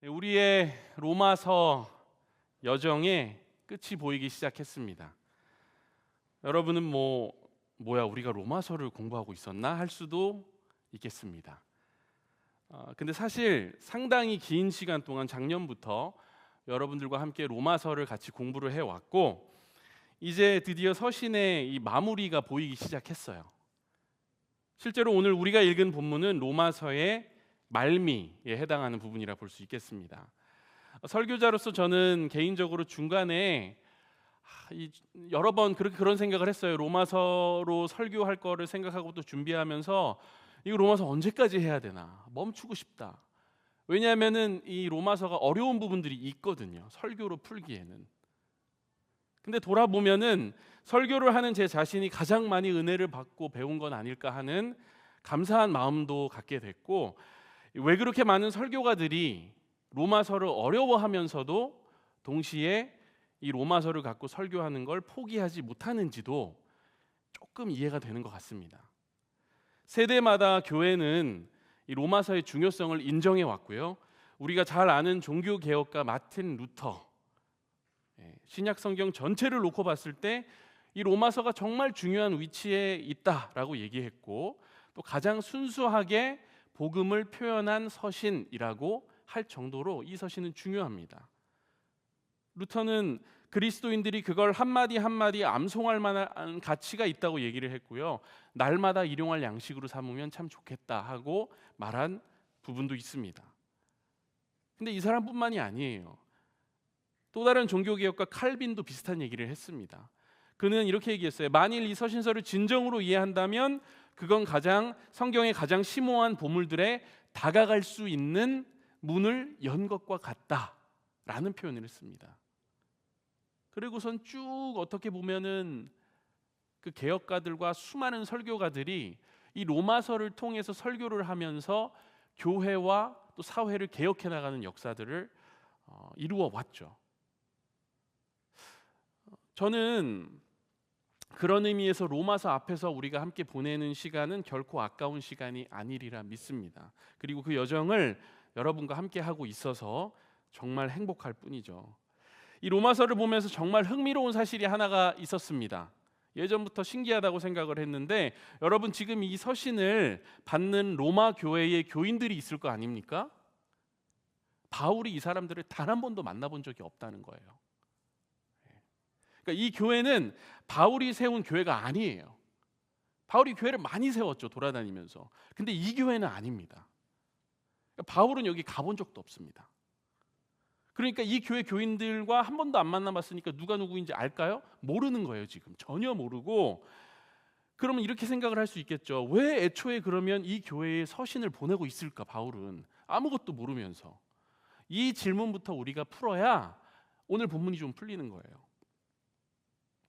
우리의 로마서 여정의 끝이 보이기 시작했습니다. 여러분은 뭐야 우리가 로마서를 공부하고 있었나 할 수도 있겠습니다. 근데 사실 상당히 긴 시간 동안 작년부터 여러분들과 함께 로마서를 같이 공부를 해왔고 이제 드디어 서신의 이 마무리가 보이기 시작했어요. 실제로 오늘 우리가 읽은 본문은 로마서의 말미에 해당하는 부분이라 볼 수 있겠습니다. 설교자로서 저는 개인적으로 중간에 여러 번 그런 생각을 했어요. 로마서로 설교할 거를 생각하고 또 준비하면서 이거 로마서 언제까지 해야 되나 멈추고 싶다. 왜냐하면은 이 로마서가 어려운 부분들이 있거든요. 설교로 풀기에는. 근데 돌아보면은 설교를 하는 제 자신이 가장 많이 은혜를 받고 배운 건 아닐까 하는 감사한 마음도 갖게 됐고, 왜 그렇게 많은 설교가들이 로마서를 어려워하면서도 동시에 이 로마서를 갖고 설교하는 걸 포기하지 못하는지도 조금 이해가 되는 것 같습니다. 세대마다 교회는 이 로마서의 중요성을 인정해 왔고요. 우리가 잘 아는 종교개혁가 마틴 루터, 신약 성경 전체를 놓고 봤을 때 이 로마서가 정말 중요한 위치에 있다라고 얘기했고, 또 가장 순수하게 복음을 표현한 서신이라고 할 정도로 이 서신은 중요합니다. 루터는 그리스도인들이 그걸 한마디 한마디 암송할 만한 가치가 있다고 얘기를 했고요. 날마다 일용할 양식으로 삼으면 참 좋겠다 하고 말한 부분도 있습니다. 근데 이 사람뿐만이 아니에요. 또 다른 종교개혁가 칼빈도 비슷한 얘기를 했습니다. 그는 이렇게 얘기했어요. 만일 이 서신서를 진정으로 이해한다면 그건 성경의 가장 심오한 보물들에 다가갈 수 있는 문을 연 것과 같다라는 표현을 했습니다. 그리고선 쭉 어떻게 보면은 그 개혁가들과 수많은 설교가들이 이 로마서를 통해서 설교를 하면서 교회와 또 사회를 개혁해 나가는 역사들을 이루어 왔죠. 저는 그런 의미에서 로마서 앞에서 우리가 함께 보내는 시간은 결코 아까운 시간이 아니리라 믿습니다. 그리고 그 여정을 여러분과 함께 하고 있어서 정말 행복할 뿐이죠. 이 로마서를 보면서 정말 흥미로운 사실이 하나가 있었습니다. 예전부터 신기하다고 생각을 했는데, 여러분 지금 이 서신을 받는 로마 교회의 교인들이 있을 거 아닙니까? 바울이 이 사람들을 단 한 번도 만나본 적이 없다는 거예요. 그러니까 이 교회는 바울이 세운 교회가 아니에요. 바울이 교회를 많이 세웠죠, 돌아다니면서. 근데 이 교회는 아닙니다. 그러니까 바울은 여기 가본 적도 없습니다. 그러니까 이 교회 교인들과 한 번도 안 만나봤으니까 누가 누구인지 알까요? 모르는 거예요. 지금 전혀 모르고. 그러면 이렇게 생각을 할 수 있겠죠. 왜 애초에 그러면 이 교회에 서신을 보내고 있을까? 바울은 아무것도 모르면서. 이 질문부터 우리가 풀어야 오늘 본문이 좀 풀리는 거예요.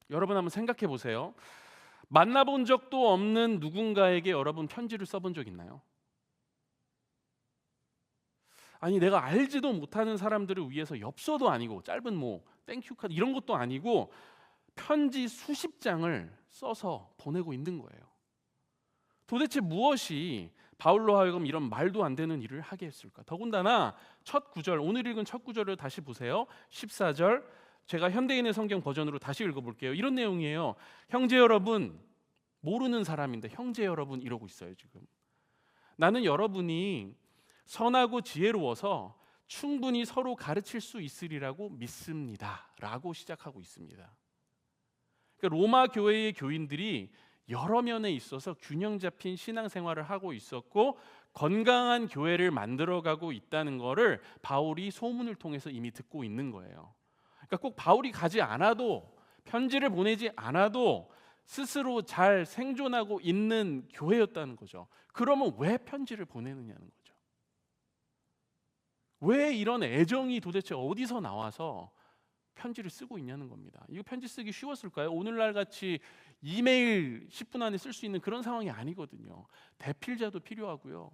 여러분 한번 생각해 보세요. 만나본 적도 없는 누군가에게 여러분 편지를 써본 적 있나요? 아니, 내가 알지도 못하는 사람들을 위해서 엽서도 아니고 짧은 땡큐 카드 이런 것도 아니고 편지 수십 장을 써서 보내고 있는 거예요. 도대체 무엇이 바울로 하여금 이런 말도 안 되는 일을 하게 했을까? 더군다나 첫 구절, 오늘 읽은 첫 구절을 다시 보세요. 14절, 제가 현대인의 성경 버전으로 다시 읽어볼게요. 이런 내용이에요. 형제 여러분, 모르는 사람인데 형제 여러분 이러고 있어요. 지금 나는 여러분이 선하고 지혜로워서 충분히 서로 가르칠 수 있으리라고 믿습니다 라고 시작하고 있습니다. 그러니까 로마 교회의 교인들이 여러 면에 있어서 균형 잡힌 신앙생활을 하고 있었고 건강한 교회를 만들어가고 있다는 것을 바울이 소문을 통해서 이미 듣고 있는 거예요. 그러니까 꼭 바울이 가지 않아도, 편지를 보내지 않아도 스스로 잘 생존하고 있는 교회였다는 거죠. 그러면 왜 편지를 보내느냐는 거죠. 왜 이런 애정이 도대체 어디서 나와서 편지를 쓰고 있냐는 겁니다. 이거 편지 쓰기 쉬웠을까요? 오늘날 같이 이메일 10분 안에 쓸 수 있는 그런 상황이 아니거든요. 대필자도 필요하고요.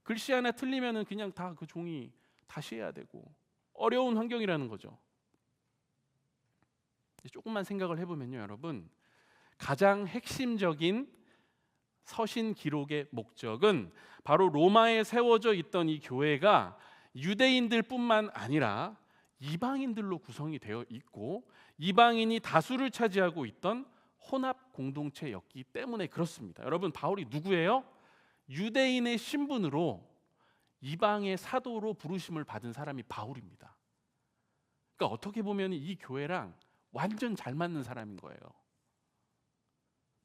글씨 하나 틀리면은 그냥 다 그 종이 다시 해야 되고 어려운 환경이라는 거죠. 조금만 생각을 해보면요, 여러분, 가장 핵심적인 서신 기록의 목적은 바로 로마에 세워져 있던 이 교회가 유대인들뿐만 아니라 이방인들로 구성이 되어 있고 이방인이 다수를 차지하고 있던 혼합 공동체였기 때문에 그렇습니다. 여러분, 바울이 누구예요? 유대인의 신분으로 이방의 사도로 부르심을 받은 사람이 바울입니다. 그러니까 어떻게 보면 이 교회랑 완전 잘 맞는 사람인 거예요.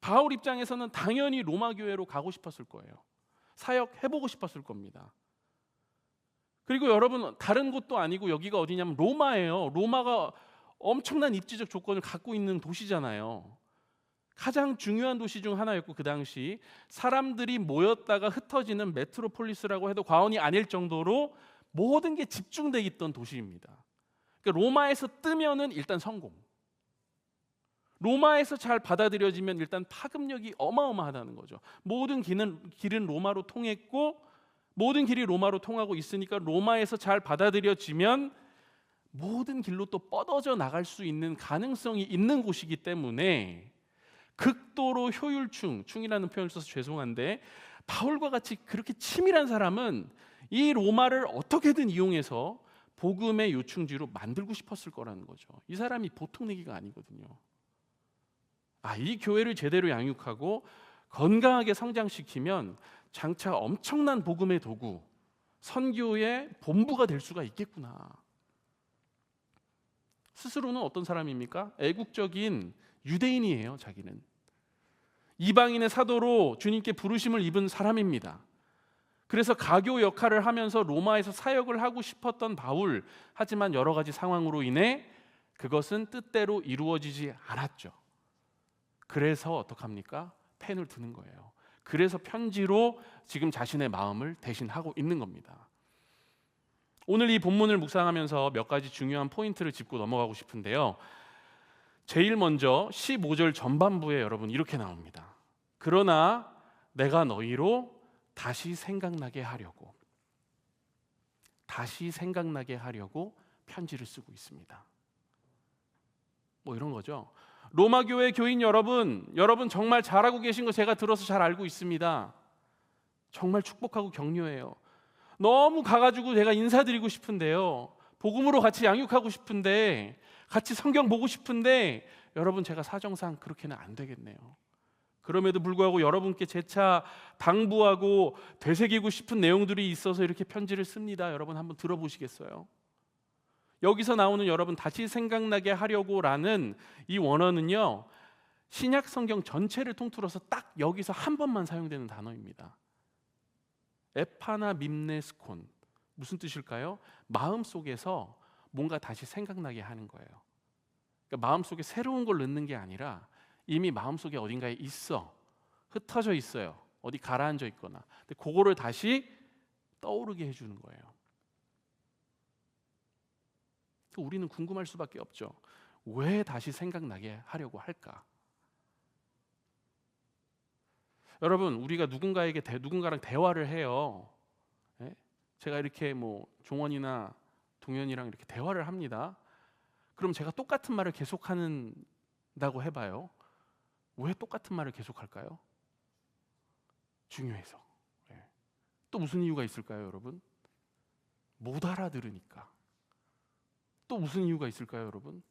바울 입장에서는 당연히 로마 교회로 가고 싶었을 거예요. 사역해보고 싶었을 겁니다. 그리고 여러분, 다른 곳도 아니고 여기가 어디냐면 로마예요. 로마가 엄청난 입지적 조건을 갖고 있는 도시잖아요. 가장 중요한 도시 중 하나였고 그 당시 사람들이 모였다가 흩어지는 메트로폴리스라고 해도 과언이 아닐 정도로 모든 게 집중돼 있던 도시입니다. 그러니까 로마에서 뜨면은 일단 성공. 로마에서 잘 받아들여지면 일단 파급력이 어마어마하다는 거죠. 모든 길은 로마로 통했고 모든 길이 로마로 통하고 있으니까 로마에서 잘 받아들여지면 모든 길로 또 뻗어져 나갈 수 있는 가능성이 있는 곳이기 때문에 극도로 충이라는 표현을 써서 죄송한데 바울과 같이 그렇게 치밀한 사람은 이 로마를 어떻게든 이용해서 복음의 요충지로 만들고 싶었을 거라는 거죠. 이 사람이 보통 얘기가 아니거든요. 이 교회를 제대로 양육하고 건강하게 성장시키면 장차 엄청난 복음의 도구, 선교의 본부가 될 수가 있겠구나. 스스로는 어떤 사람입니까? 애국적인 유대인이에요. 자기는 이방인의 사도로 주님께 부르심을 입은 사람입니다. 그래서 가교 역할을 하면서 로마에서 사역을 하고 싶었던 바울, 하지만 여러 가지 상황으로 인해 그것은 뜻대로 이루어지지 않았죠. 그래서 어떡합니까? 펜을 드는 거예요. 그래서 편지로 지금 자신의 마음을 대신하고 있는 겁니다. 오늘 이 본문을 묵상하면서 몇 가지 중요한 포인트를 짚고 넘어가고 싶은데요. 제일 먼저 15절 전반부에 여러분 이렇게 나옵니다. 그러나 내가 너희로 다시 생각나게 하려고 편지를 쓰고 있습니다. 뭐 이런 거죠. 로마 교회 교인 여러분 정말 잘하고 계신 거 제가 들어서 잘 알고 있습니다. 정말 축복하고 격려해요. 너무 가가지고 제가 인사드리고 싶은데요. 복음으로 같이 양육하고 싶은데, 같이 성경 보고 싶은데 여러분 제가 사정상 그렇게는 안 되겠네요. 그럼에도 불구하고 여러분께 재차 당부하고 되새기고 싶은 내용들이 있어서 이렇게 편지를 씁니다. 여러분 한번 들어보시겠어요? 여기서 나오는 여러분 다시 생각나게 하려고라는 이 원어는요, 신약 성경 전체를 통틀어서 딱 여기서 한 번만 사용되는 단어입니다. 에파나 밈네스콘, 무슨 뜻일까요? 마음속에서 뭔가 다시 생각나게 하는 거예요. 그러니까 마음속에 새로운 걸 넣는 게 아니라 이미 마음속에 어딘가에 있어, 흩어져 있어요. 어디 가라앉아 있거나. 근데 그거를 다시 떠오르게 해주는 거예요. 우리는 궁금할 수밖에 없죠. 왜 다시 생각나게 하려고 할까? 여러분, 우리가 누군가랑 대화를 해요. 예? 제가 이렇게 종원이나 동현이랑 이렇게 대화를 합니다. 그럼 제가 똑같은 말을 계속한다고 해봐요. 왜 똑같은 말을 계속할까요? 중요해서. 예. 또 무슨 이유가 있을까요, 여러분? 못 알아들으니까. 또 무슨 이유가 있을까요, 여러분?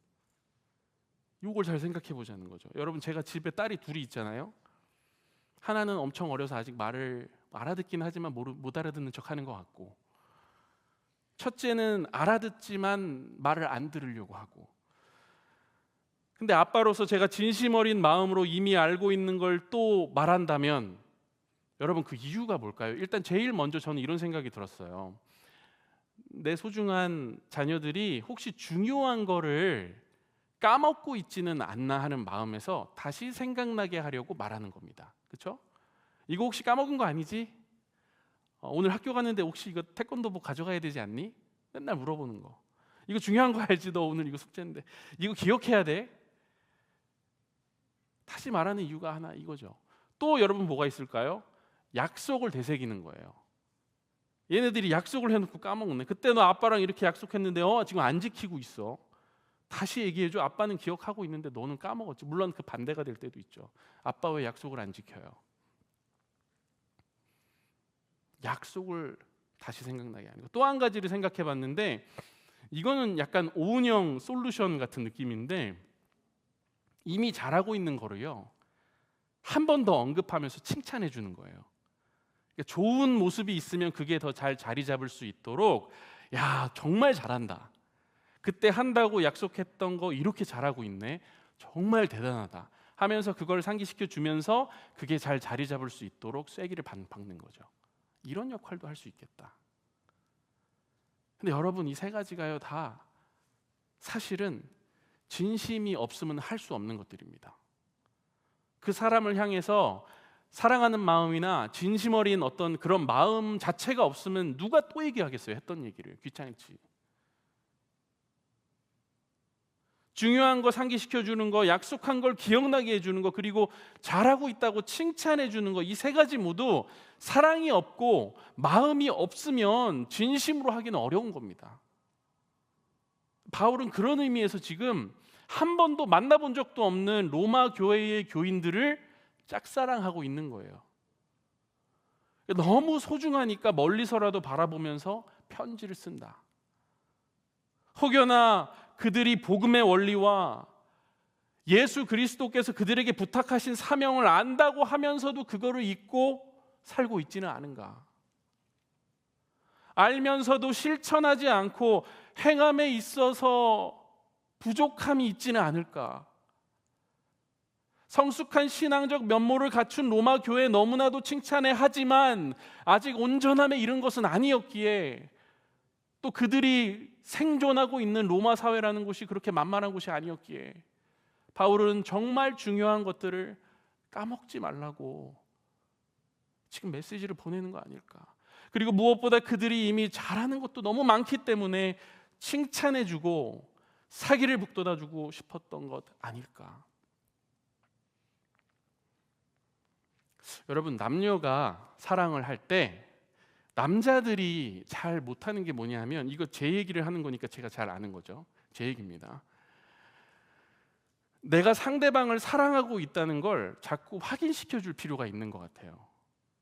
이걸 잘 생각해 보자는 거죠. 여러분, 제가 집에 딸이 둘이 있잖아요. 하나는 엄청 어려서 아직 말을 알아듣긴 하지만 못 알아듣는 척하는 것 같고, 첫째는 알아듣지만 말을 안 들으려고 하고. 근데 아빠로서 제가 진심 어린 마음으로 이미 알고 있는 걸 또 말한다면 여러분 그 이유가 뭘까요? 일단 제일 먼저 저는 이런 생각이 들었어요. 내 소중한 자녀들이 혹시 중요한 거를 까먹고 있지는 않나 하는 마음에서 다시 생각나게 하려고 말하는 겁니다. 그렇죠? 이거 혹시 까먹은 거 아니지? 오늘 학교 갔는데 혹시 이거 태권도복 가져가야 되지 않니? 맨날 물어보는 거. 이거 중요한 거 알지? 너 오늘 이거 숙제인데 이거 기억해야 돼. 다시 말하는 이유가 하나 이거죠. 또 여러분 뭐가 있을까요? 약속을 되새기는 거예요. 얘네들이 약속을 해놓고 까먹네. 그때 너 아빠랑 이렇게 약속했는데 지금 안 지키고 있어. 다시 얘기해줘. 아빠는 기억하고 있는데 너는 까먹었지. 물론 그 반대가 될 때도 있죠. 아빠 왜 약속을 안 지켜요? 약속을 다시 생각나게 하는 거. 또 한 가지를 생각해 봤는데 이거는 약간 오은영 솔루션 같은 느낌인데 이미 잘하고 있는 거를요 한 번 더 언급하면서 칭찬해 주는 거예요. 그러니까 좋은 모습이 있으면 그게 더 잘 자리 잡을 수 있도록 야 정말 잘한다. 그때 한다고 약속했던 거 이렇게 잘하고 있네. 정말 대단하다 하면서 그걸 상기시켜 주면서 그게 잘 자리 잡을 수 있도록 쐐기를 박는 거죠. 이런 역할도 할 수 있겠다. 근데 여러분 이 세 가지가요 다 사실은 진심이 없으면 할 수 없는 것들입니다. 그 사람을 향해서 사랑하는 마음이나 진심 어린 어떤 그런 마음 자체가 없으면 누가 또 얘기하겠어요? 했던 얘기를 귀찮지. 중요한 거 상기시켜 주는 거, 약속한 걸 기억나게 해주는 거, 그리고 잘하고 있다고 칭찬해 주는 거, 이 세 가지 모두 사랑이 없고 마음이 없으면 진심으로 하기는 어려운 겁니다. 바울은 그런 의미에서 지금 한 번도 만나본 적도 없는 로마 교회의 교인들을 짝사랑하고 있는 거예요. 너무 소중하니까 멀리서라도 바라보면서 편지를 쓴다. 혹여나 그들이 복음의 원리와 예수 그리스도께서 그들에게 부탁하신 사명을 안다고 하면서도 그거를 잊고 살고 있지는 않은가? 알면서도 실천하지 않고 행함에 있어서 부족함이 있지는 않을까? 성숙한 신앙적 면모를 갖춘 로마 교회 너무나도 칭찬해 하지만 아직 온전함에 이른 것은 아니었기에 또 그들이 생존하고 있는 로마 사회라는 곳이 그렇게 만만한 곳이 아니었기에 바울은 정말 중요한 것들을 까먹지 말라고 지금 메시지를 보내는 거 아닐까? 그리고 무엇보다 그들이 이미 잘하는 것도 너무 많기 때문에 칭찬해주고 사기를 북돋아주고 싶었던 것 아닐까? 여러분 남녀가 사랑을 할 때 남자들이 잘 못하는 게 뭐냐면 이거 제 얘기를 하는 거니까 제가 잘 아는 거죠. 제 얘기입니다. 내가 상대방을 사랑하고 있다는 걸 자꾸 확인시켜 줄 필요가 있는 것 같아요.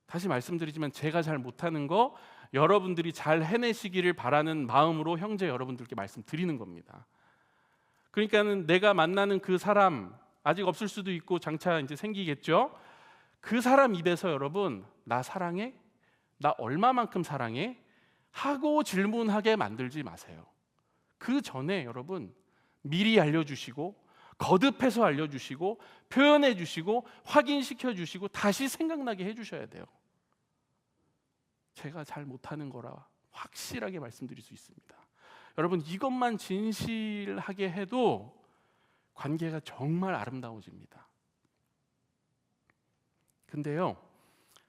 다시 말씀드리지만 제가 잘 못하는 거 여러분들이 잘 해내시기를 바라는 마음으로 형제 여러분들께 말씀드리는 겁니다. 그러니까는 내가 만나는 그 사람 아직 없을 수도 있고 장차 이제 생기겠죠. 그 사람 입에서 여러분 나 사랑해? 나 얼마만큼 사랑해? 하고 질문하게 만들지 마세요. 그 전에 여러분 미리 알려주시고 거듭해서 알려주시고 표현해 주시고 확인시켜 주시고 다시 생각나게 해주셔야 돼요. 제가 잘 못하는 거라 확실하게 말씀드릴 수 있습니다. 여러분 이것만 진실하게 해도 관계가 정말 아름다워집니다. 근데요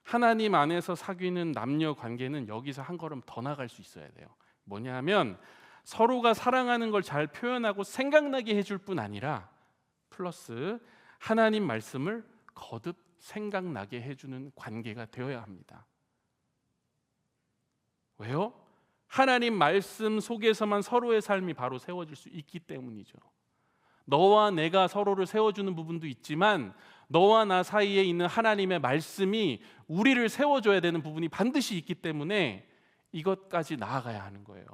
하나님 안에서 사귀는 남녀 관계는 여기서 한 걸음 더 나갈 수 있어야 돼요. 뭐냐 하면 서로가 사랑하는 걸 잘 표현하고 생각나게 해줄 뿐 아니라 플러스 하나님 말씀을 거듭 생각나게 해주는 관계가 되어야 합니다. 왜요? 하나님 말씀 속에서만 서로의 삶이 바로 세워질 수 있기 때문이죠. 너와 내가 서로를 세워주는 부분도 있지만 너와 나 사이에 있는 하나님의 말씀이 우리를 세워줘야 되는 부분이 반드시 있기 때문에 이것까지 나아가야 하는 거예요.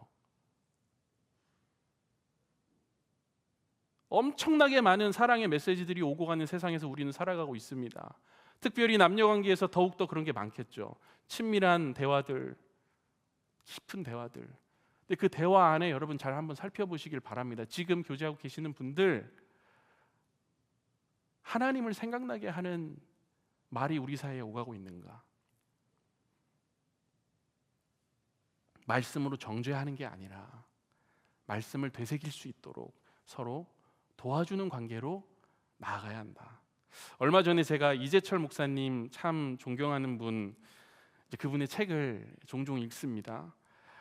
엄청나게 많은 사랑의 메시지들이 오고 가는 세상에서 우리는 살아가고 있습니다. 특별히 남녀관계에서 더욱더 그런 게 많겠죠. 친밀한 대화들, 깊은 대화들. 근데 그 대화 안에 여러분 잘 한번 살펴보시길 바랍니다. 지금 교제하고 계시는 분들 하나님을 생각나게 하는 말이 우리 사이에 오가고 있는가? 말씀으로 정죄하는 게 아니라 말씀을 되새길 수 있도록 서로 도와주는 관계로 나아가야 한다. 얼마 전에 제가 이재철 목사님 참 존경하는 분, 그분의 책을 종종 읽습니다.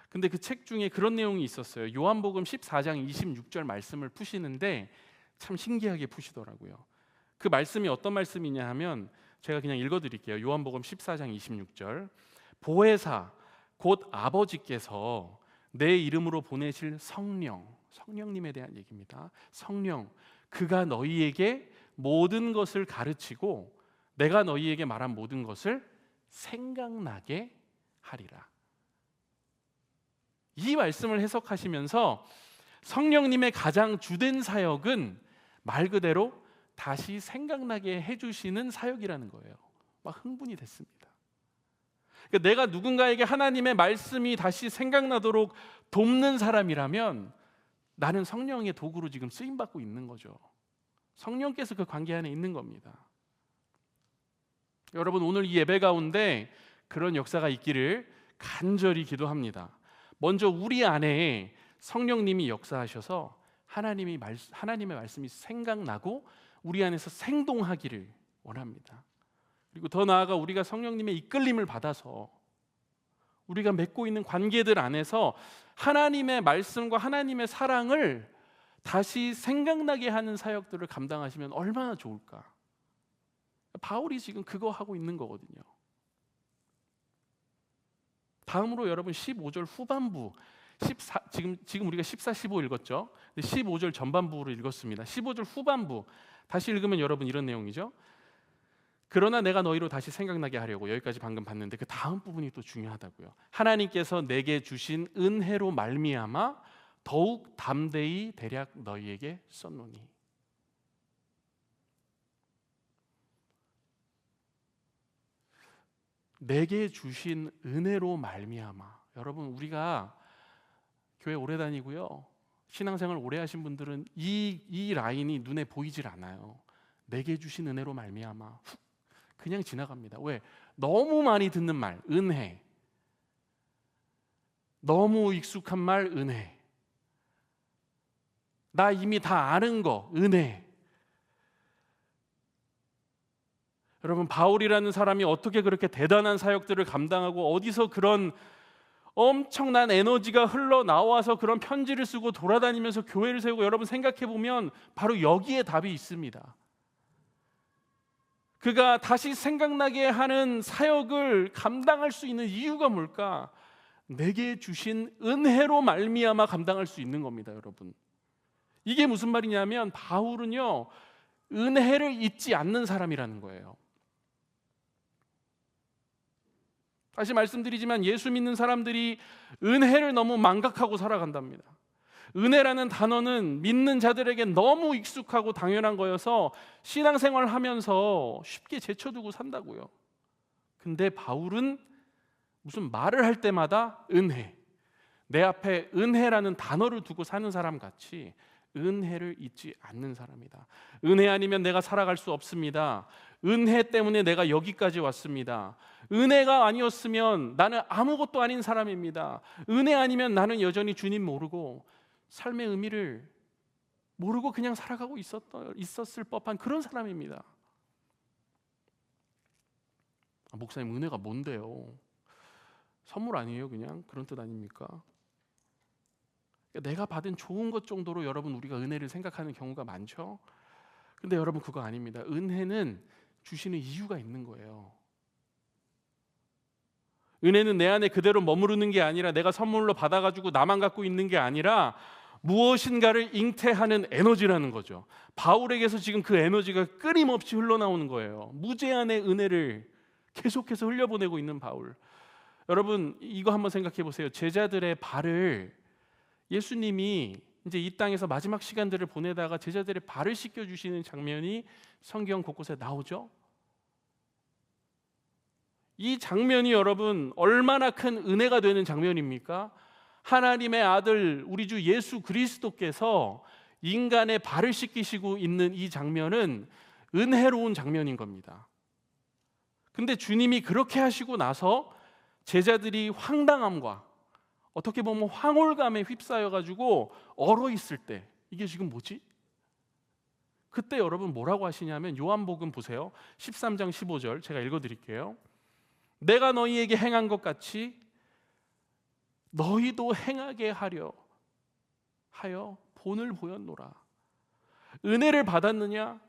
근데 그 책 중에 그런 내용이 있었어요. 요한복음 14장 26절 말씀을 푸시는데 참 신기하게 푸시더라고요. 그 말씀이 어떤 말씀이냐 하면 제가 그냥 읽어드릴게요. 요한복음 14장 26절 보혜사 곧 아버지께서 내 이름으로 보내실 성령님에 대한 얘기입니다. 성령 그가 너희에게 모든 것을 가르치고 내가 너희에게 말한 모든 것을 생각나게 하리라. 이 말씀을 해석하시면서 성령님의 가장 주된 사역은 말 그대로 다시 생각나게 해주시는 사역이라는 거예요. 막 흥분이 됐습니다. 그러니까 내가 누군가에게 하나님의 말씀이 다시 생각나도록 돕는 사람이라면 나는 성령의 도구로 지금 쓰임받고 있는 거죠. 성령께서 그 관계 안에 있는 겁니다. 여러분, 오늘 이 예배 가운데 그런 역사가 있기를 간절히 기도합니다. 먼저 우리 안에 성령님이 역사하셔서 하나님의 말씀이 생각나고 우리 안에서 생동하기를 원합니다. 그리고 더 나아가 우리가 성령님의 이끌림을 받아서 우리가 맺고 있는 관계들 안에서 하나님의 말씀과 하나님의 사랑을 다시 생각나게 하는 사역들을 감당하시면 얼마나 좋을까. 바울이 지금 그거 하고 있는 거거든요. 다음으로 여러분 15절 후반부, 지금 우리가 14, 15 읽었죠. 15절 전반부로 읽었습니다. 15절 후반부 다시 읽으면 여러분 이런 내용이죠. 그러나 내가 너희로 다시 생각나게 하려고, 여기까지 방금 봤는데 그 다음 부분이 또 중요하다고요. 하나님께서 내게 주신 은혜로 말미암아 더욱 담대히 대략 너희에게 썼노니. 내게 주신 은혜로 말미암아. 여러분, 우리가 교회 오래 다니고요, 신앙생활 오래 하신 분들은 이 라인이 눈에 보이질 않아요. 내게 주신 은혜로 말미암아 훅 그냥 지나갑니다. 왜? 너무 많이 듣는 말, 은혜. 너무 익숙한 말, 은혜. 나 이미 다 아는 거, 은혜. 여러분, 바울이라는 사람이 어떻게 그렇게 대단한 사역들을 감당하고 어디서 그런 엄청난 에너지가 흘러나와서 그런 편지를 쓰고 돌아다니면서 교회를 세우고, 여러분 생각해 보면 바로 여기에 답이 있습니다. 그가 다시 생각나게 하는 사역을 감당할 수 있는 이유가 뭘까? 내게 주신 은혜로 말미암아 감당할 수 있는 겁니다, 여러분. 이게 무슨 말이냐면 바울은요, 은혜를 잊지 않는 사람이라는 거예요. 다시 말씀드리지만 예수 믿는 사람들이 은혜를 너무 망각하고 살아간답니다. 은혜라는 단어는 믿는 자들에게 너무 익숙하고 당연한 거여서 신앙생활을 하면서 쉽게 제쳐두고 산다고요. 근데 바울은 무슨 말을 할 때마다 은혜, 내 앞에 은혜라는 단어를 두고 사는 사람 같이 은혜를 잊지 않는 사람이다. 은혜 아니면 내가 살아갈 수 없습니다. 은혜 때문에 내가 여기까지 왔습니다. 은혜가 아니었으면 나는 아무것도 아닌 사람입니다. 은혜 아니면 나는 여전히 주님 모르고 삶의 의미를 모르고 그냥 살아가고 있었을 법한 그런 사람입니다. 목사님, 은혜가 뭔데요? 선물 아니에요? 그냥 그런 뜻 아닙니까? 내가 받은 좋은 것 정도로 여러분 우리가 은혜를 생각하는 경우가 많죠. 근데 여러분 그거 아닙니다. 은혜는 주시는 이유가 있는 거예요. 은혜는 내 안에 그대로 머무르는 게 아니라 내가 선물로 받아가지고 나만 갖고 있는 게 아니라 무엇인가를 잉태하는 에너지라는 거죠. 바울에게서 지금 그 에너지가 끊임없이 흘러나오는 거예요. 무제한의 은혜를 계속해서 흘려보내고 있는 바울. 여러분 이거 한번 생각해 보세요. 제자들의 발을 예수님이 이제 이 땅에서 마지막 시간들을 보내다가 제자들의 발을 씻겨주시는 장면이 성경 곳곳에 나오죠. 이 장면이 여러분 얼마나 큰 은혜가 되는 장면입니까? 하나님의 아들 우리 주 예수 그리스도께서 인간의 발을 씻기시고 있는 이 장면은 은혜로운 장면인 겁니다. 근데 주님이 그렇게 하시고 나서 제자들이 황당함과 어떻게 보면 황홀감에 휩싸여가지고 얼어있을 때 이게 지금 뭐지? 그때 여러분 뭐라고 하시냐면 요한복음 보세요. 13장 15절 제가 읽어드릴게요. 내가 너희에게 행한 것 같이 너희도 행하게 하여 본을 보였노라. 은혜를 받았느냐?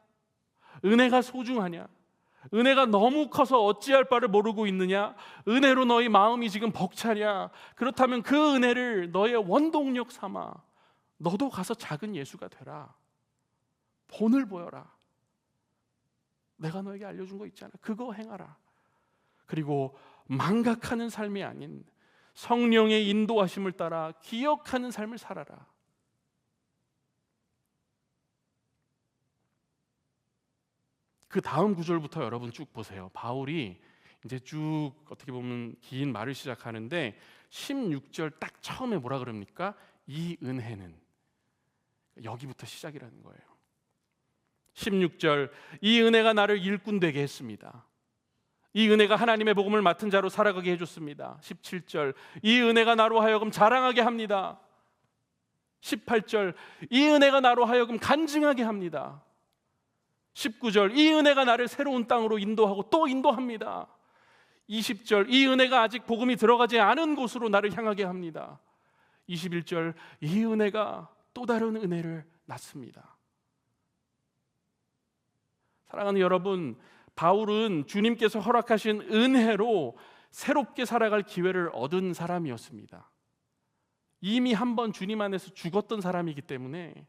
은혜가 소중하냐? 은혜가 너무 커서 어찌할 바를 모르고 있느냐? 은혜로 너희 마음이 지금 벅차냐? 그렇다면 그 은혜를 너의 원동력 삼아 너도 가서 작은 예수가 되라. 본을 보여라. 내가 너에게 알려준 거 있잖아. 그거 행하라. 그리고 망각하는 삶이 아닌 성령의 인도하심을 따라 기억하는 삶을 살아라. 그 다음 구절부터 여러분 쭉 보세요. 바울이 이제 쭉 어떻게 보면 긴 말을 시작하는데 16절 딱 처음에 뭐라 그럽니까? 이 은혜는, 여기부터 시작이라는 거예요. 16절, 이 은혜가 나를 일꾼 되게 했습니다. 이 은혜가 하나님의 복음을 맡은 자로 살아가게 해줬습니다. 17절, 이 은혜가 나로 하여금 자랑하게 합니다. 18절, 이 은혜가 나로 하여금 간증하게 합니다. 19절, 이 은혜가 나를 새로운 땅으로 인도하고 또 인도합니다. 20절, 이 은혜가 아직 복음이 들어가지 않은 곳으로 나를 향하게 합니다. 21절, 이 은혜가 또 다른 은혜를 낳습니다. 사랑하는 여러분, 바울은 주님께서 허락하신 은혜로 새롭게 살아갈 기회를 얻은 사람이었습니다. 이미 한번 주님 안에서 죽었던 사람이기 때문에,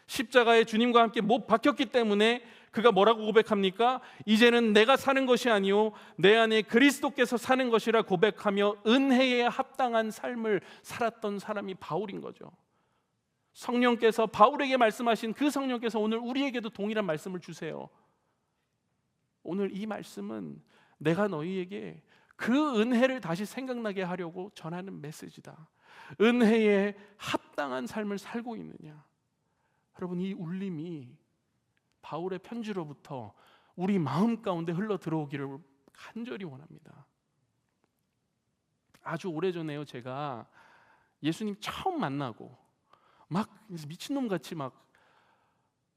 십자가에 주님과 함께 못 박혔기 때문에 그가 뭐라고 고백합니까? 이제는 내가 사는 것이 아니요 내 안에 그리스도께서 사는 것이라 고백하며 은혜에 합당한 삶을 살았던 사람이 바울인 거죠. 성령께서 바울에게 말씀하신 그 성령께서 오늘 우리에게도 동일한 말씀을 주세요. 오늘 이 말씀은 내가 너희에게 그 은혜를 다시 생각나게 하려고 전하는 메시지다. 은혜에 합당한 삶을 살고 있느냐? 여러분, 이 울림이 바울의 편지로부터 우리 마음 가운데 흘러 들어오기를 간절히 원합니다. 아주 오래전에요, 제가 예수님 처음 만나고 막 미친놈같이 막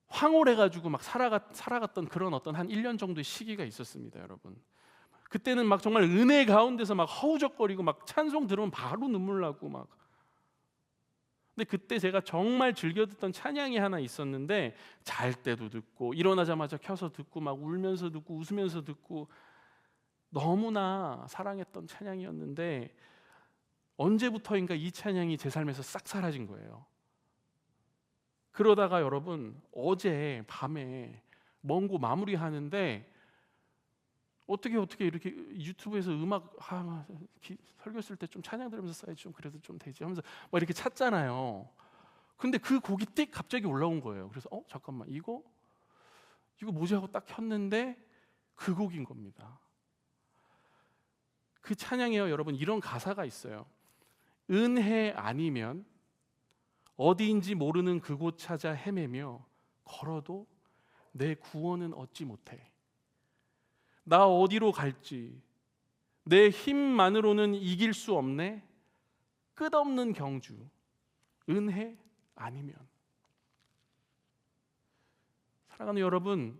황홀해가지고 막 살아갔던 그런 어떤 한 1년 정도의 시기가 있었습니다, 여러분. 그때는 막 정말 은혜 가운데서 막 허우적거리고 막 찬송 들으면 바로 눈물 나고 막. 근데 그때 제가 정말 즐겨 듣던 찬양이 하나 있었는데, 잘 때도 듣고 일어나자마자 켜서 듣고 막 울면서 듣고 웃으면서 듣고 너무나 사랑했던 찬양이었는데, 언제부터인가 이 찬양이 제 삶에서 싹 사라진 거예요. 그러다가 여러분, 어제 밤에 먼 곳 마무리하는데 어떻게 이렇게 유튜브에서 음악 설교 쓸 때 좀 찬양 들으면서 써야지 좀 그래도 좀 되지 하면서 막 이렇게 찾잖아요. 근데 그 곡이 띡 갑자기 올라온 거예요. 그래서 잠깐만, 이거 뭐지 하고 딱 켰는데 그 곡인 겁니다. 그 찬양에요, 여러분, 이런 가사가 있어요. 은혜 아니면 어디인지 모르는 그곳 찾아 헤매며 걸어도 내 구원은 얻지 못해. 나 어디로 갈지 내 힘만으로는 이길 수 없네. 끝없는 경주. 은혜 아니면. 사랑하는 여러분,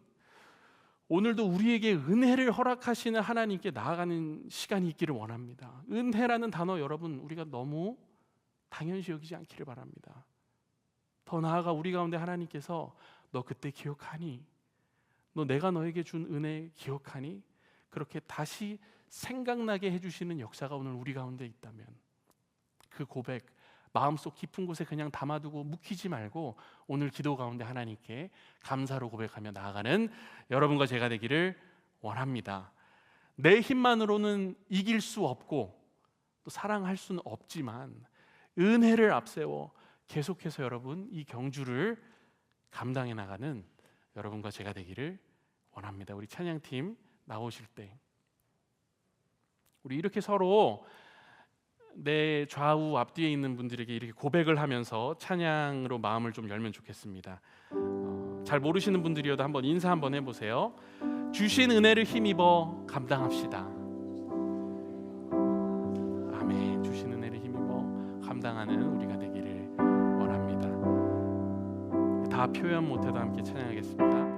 오늘도 우리에게 은혜를 허락하시는 하나님께 나아가는 시간이 있기를 원합니다. 은혜라는 단어, 여러분, 우리가 너무 당연시 여기지 않기를 바랍니다. 더 나아가 우리 가운데 하나님께서 너 그때 기억하니? 너 내가 너에게 준 은혜 기억하니? 그렇게 다시 생각나게 해주시는 역사가 오늘 우리 가운데 있다면, 그 고백 마음속 깊은 곳에 그냥 담아두고 묵히지 말고 오늘 기도 가운데 하나님께 감사로 고백하며 나아가는 여러분과 제가 되기를 원합니다. 내 힘만으로는 이길 수 없고 또 사랑할 수는 없지만 은혜를 앞세워 계속해서 여러분 이 경주를 감당해 나가는 여러분과 제가 되기를 원합니다. 우리 찬양팀 나오실 때 우리 이렇게 서로 내 좌우 앞뒤에 있는 분들에게 이렇게 고백을 하면서 찬양으로 마음을 좀 열면 좋겠습니다. 잘 모르시는 분들이어도 한번 인사 한번 해보세요. 주신 은혜를 힘입어 감당합시다. 아멘. 주신 은혜를 힘입어 감당하는 우리가 되기를 원합니다. 다 표현 못해도 함께 찬양하겠습니다.